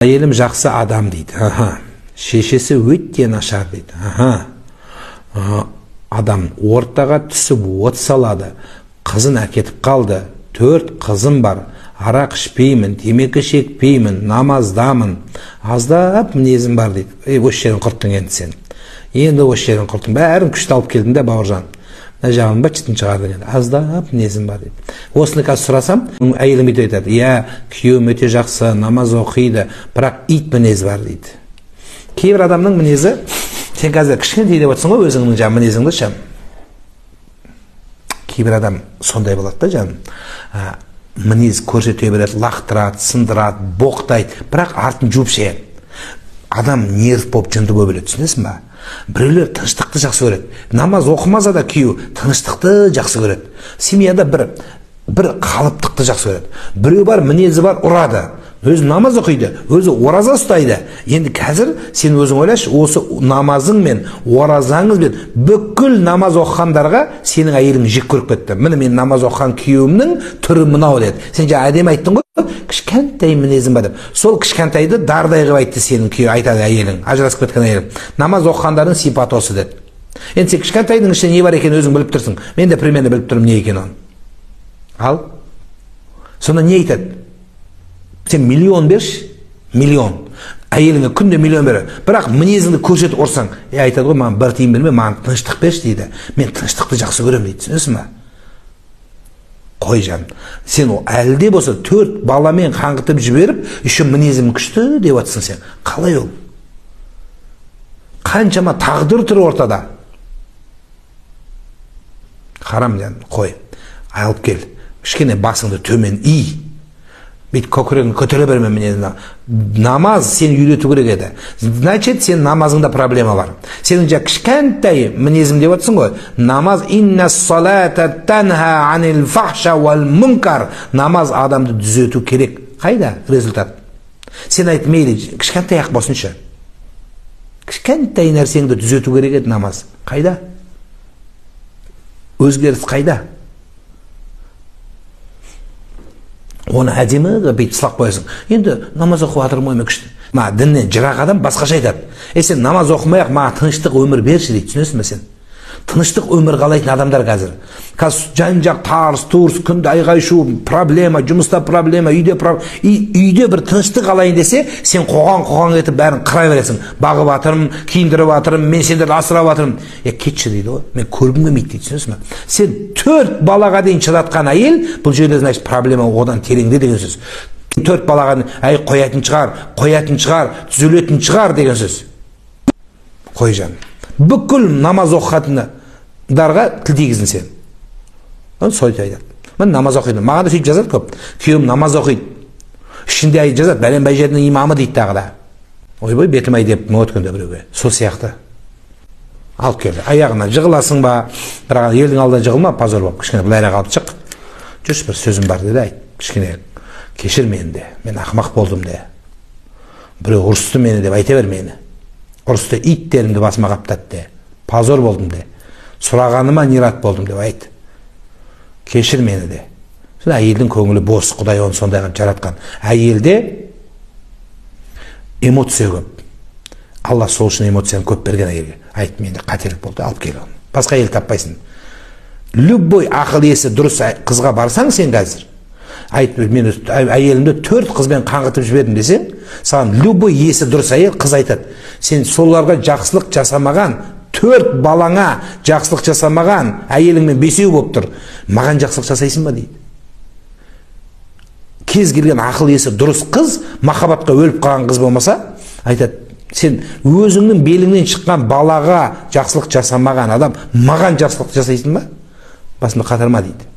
Әйелім жақсы адам дейді. Шешесі өте нашар дейді. Адам ортаға түсіп от салады. Қызын әкетіп қалды. 4 қызым бар. Арақ ішпеймін, темекі шекпеймін, намаздамын. Аздап мінезім бар дейді. Осы жерін құрттың енді сен. Енді осы жерін құрттың. Бәрін күшті алып келдің де, бауыржан. Жағын бәтшітін шығардың енді. Аздап мінезім бар дейді. Осыны қазір сұрасам, әйелім үйде айтады. Күйеуім өте жақсы, намаз оқиды, бірақ ит мінез бар дейді. Кейбір адамның мінезі, сен қазір кішкентай деп отырсың ғой өзіңнің жаңағы мінезіңді ше. Кейбір адам сондай болады да жаным. Мінез көрсете береді, лақтырады, сындырады, боқтайды, бірақ артын жуып шаяды. Адам нерв болып жынды көп өледі, түсінесің ба? Біреулер тыныштықты жақсы көреді. Намаз оқымаса да күйеу тыныштықты жақсы көреді. Семьяда бір қалыптықты жақсы көреді. Біреу бар, мінезі бар, ұрады. Өзі намаз оқиды, өзі ораза ұстайды. Енді қазір сен өзің ойлашы, осы намазың мен оразаңыз бен бүкіл намаз оқығандарға сенің әйелің жек көріп кетті. Міне мен намаз оқыған күйеуімнің түрі мынау деді. Сен жаңа әдемі айттың ғой, кішкентай мінезім бар деп. Сол кішкентайды дардай қылып айтты сенің күйеу, айтады әйелің, ажырасып кеткен әйелің. Намаз оқығандардың сипаты осы деді. Енді сен кішкентайдың ішінде не бар екенін өзің біліп тұрсың. Мен де примерно біліп тұрмын не екенін. Ал сонда не айтады? Сен миллион берші, миллион. Әйеліңе күнде миллион бер. Бірақ мінезіңді көрсетіп ұрсаң, айтады ғой, маған бір тиын берме, маған тыныштық берші дейді. Мен тыныштықты жақсы көремін дейді. Түсінесің ба? Қой жаным. Сен әлде болса 4 баламен қаңғытып жіберіп, еще мінезім күшті деп жатсың сен. Қалай ол? Қаншама тағдыр тұр ортада. Қарам жаным, қой. Алып кел. Кішкене басыңды төмен ий. Бейт көкірегін көтере берме мінезіне. Намаз сен үйрету керек еді. Значит, сен намазыңда проблема бар. Сенің жа кішкентай мінезім деп отырсың ғой. Намаз инна салата танха анил фахша вал мункар. Намаз адамды түзету керек. Қайда результат? Сен айт мейлі, кішкентай ақ болсыншы. Кішкентай нәрсеңді түзету керек еді намаз. Қайда? Өзгеріс қайда? Оны әдемі бейт сылақ қоясың. Енді намаз оқу атырмай ма күшті. Діннен жырақ адам басқаша айтады. Сен намаз оқымай-ақ, тыныштық өмір берші дейді, түсінесің бе сен? Тыныштық өмір қалайтын адамдар қазір. Қазір жан-жақ тарс, турс, күнде айғай-шу, проблема, жұмыста проблема, үйде бір тыныштық алайын десе, сен қоған етіп бәрін қырай бересің. Бағып атырым, киіндіріп атырым, мен сендерді асырап атырым. Кетші дейді ғой. Мен көргім келмейді дейді, түсінесің бе? Сен 4 балаға дейін шыдатқан әйел, бұл жерде значит проблема одан тереңде деген сөз. 4 балаға қоятын шығар, түзелетін шығар деген сөз. Қой жаным. Бүкіл намаз оқығандарға тіл тигіздің сен. Сойты айтады. Мен намаз оқиды. Маған да сөйтіп жазады көп. Күйеуім намаз оқиды. Ішінде жазады, бәлен бәйжердің имамы дейді тағы да. Ойбай, бетім ай деп өткенде біреуге. Сол сияқты. Алып келді. Аяғына жығыласың ба, бірақ елдің алдында жығылма, позор болып. Кішкене былайырақ алып шық. Жүрші, бір сөзім бар деді, айт. Кішкене кешір мені де. Мен ақымақ болдым де. Біреу ұрысты мені деп айта бер мені. Ұрысты иттерімді басыма қаптады де. Позор болдым де. Сұрағаныма нират болдым деп айт. Кешір мені де. Әйелдің көңілі бос, Құдай оны сондай қылып жаратқан. Әйелде эмоция көп. Алла сол үшін эмоцияны көп берген әйелге. Айт, менде қателік болды, алып кел оны. Басқа әйел таппайсың. Любой ақыл есі дұрыс қызға барсаң сен қазір. Айт, мен әйелімді 4 қызбен қаңғытып жібердім десең, саған любой есі дұрыс әйел қыз айтады. Сен соларға жақсылық жасамаған, 4 балаңа жақсылық жасамаған әйеліңмен 5-еу болып тұр. Маған жақсылық жасайсың ба дейді. Кез келген ақыл есі дұрыс қыз, махаббатқа өліп қалған қыз болмаса, айтады, сен өзіңнің беліңнен шыққан балаға жақсылық жасамаған адам маған жақсылық жасайсың ба? Басымды қатырма дейді.